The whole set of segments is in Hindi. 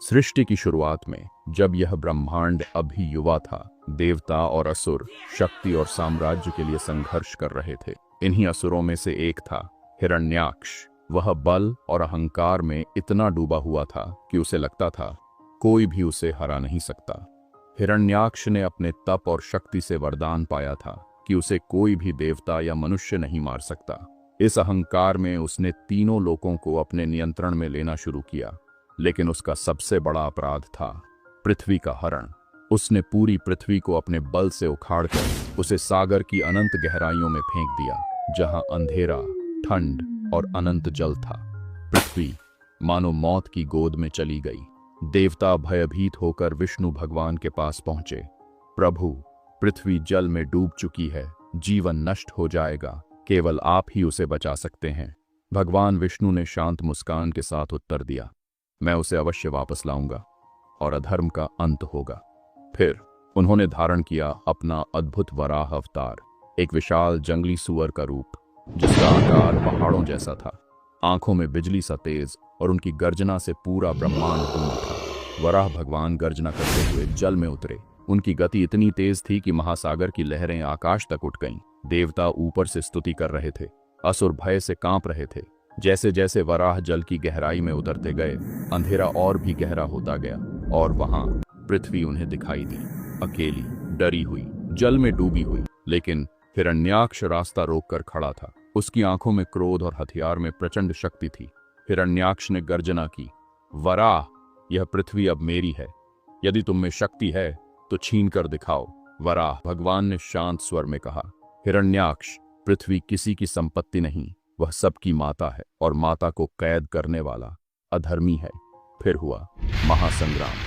सृष्टि की शुरुआत में जब यह ब्रह्मांड अभी युवा था, देवता और असुर शक्ति और साम्राज्य के लिए संघर्ष कर रहे थे। इन्हीं असुरों में से एक था हिरण्याक्ष। वह बल और अहंकार में इतना डूबा हुआ था कि उसे लगता था कोई भी उसे हरा नहीं सकता। हिरण्याक्ष ने अपने तप और शक्ति से वरदान पाया था कि उसे कोई भी देवता या मनुष्य नहीं मार सकता। इस अहंकार में उसने तीनों लोकों को अपने नियंत्रण में लेना शुरू किया, लेकिन उसका सबसे बड़ा अपराध था पृथ्वी का हरण। उसने पूरी पृथ्वी को अपने बल से उखाड़कर उसे सागर की अनंत गहराइयों में फेंक दिया, जहां अंधेरा, ठंड और अनंत जल था। पृथ्वी मानो मौत की गोद में चली गई। देवता भयभीत होकर विष्णु भगवान के पास पहुंचे। प्रभु, पृथ्वी जल में डूब चुकी है, जीवन नष्ट हो जाएगा, केवल आप ही उसे बचा सकते हैं। भगवान विष्णु ने शांत मुस्कान के साथ उत्तर दिया, मैं उसे अवश्य वापस लाऊंगा और अधर्म का अंत होगा। फिर उन्होंने धारण किया अपना अद्भुत वराह अवतार, एक विशाल जंगली सुअर का रूप, जिसका आकार पहाड़ों जैसा था, आंखों में बिजली सा तेज, और उनकी गर्जना से पूरा ब्रह्मांड गूंज उठा। वराह भगवान गर्जना करते हुए जल में उतरे। उनकी गति इतनी तेज थी कि महासागर की लहरें आकाश तक उठ गईं। देवता ऊपर से स्तुति कर रहे थे, असुर भय से कांप रहे थे। जैसे जैसे वराह जल की गहराई में उतरते गए, अंधेरा और भी गहरा होता गया, और वहां पृथ्वी उन्हें दिखाई दी, अकेली, डरी हुई, जल में डूबी हुई। लेकिन हिरण्याक्ष रास्ता रोककर खड़ा था। उसकी आंखों में क्रोध और हथियार में प्रचंड शक्ति थी। हिरण्याक्ष ने गर्जना की, वराह, यह पृथ्वी अब मेरी है। यदि तुम में शक्ति है तो छीन कर दिखाओ। वराह भगवान ने शांत स्वर में कहा, हिरण्याक्ष, पृथ्वी किसी की संपत्ति नहीं, वह सबकी माता है, और माता को कैद करने वाला अधर्मी है। फिर हुआ महासंग्राम।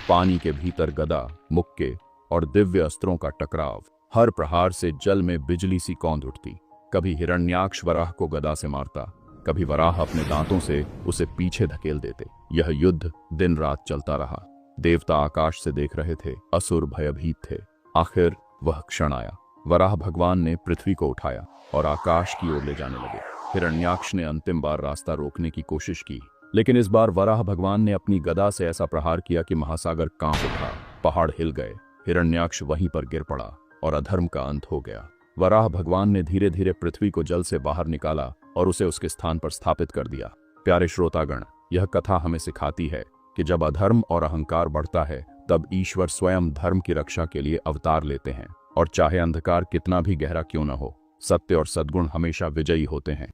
पानी के भीतर गदा, मुक्के और दिव्य अस्त्रों का टकराव। हर प्रहार से जल में बिजली सी कौंध उठती। कभी हिरण्याक्ष वराह को गदा से मारता, कभी वराह अपने दांतों से उसे पीछे धकेल देते। यह युद्ध दिन रात चलता रहा। देवता आकाश से देख रहे थे, असुर भयभीत थे। आखिर वह क्षण आया। वराह भगवान ने पृथ्वी को उठाया और आकाश की ओर ले जाने लगे। हिरण्याक्ष ने अंतिम बार रास्ता रोकने की कोशिश की, लेकिन इस बार वराह भगवान ने अपनी गदा से ऐसा प्रहार किया कि महासागर कांप उठा, पहाड़ हिल गए। हिरण्याक्ष वहीं पर गिर पड़ा और अधर्म का अंत हो गया। वराह भगवान ने धीरे धीरे पृथ्वी को जल से बाहर निकाला और उसे उसके स्थान पर स्थापित कर दिया। प्यारे श्रोतागण, यह कथा हमें सिखाती है कि जब अधर्म और अहंकार बढ़ता है, तब ईश्वर स्वयं धर्म की रक्षा के लिए अवतार लेते हैं, और चाहे अंधकार कितना भी गहरा क्यों न हो, सत्य और सद्गुण हमेशा विजयी होते हैं।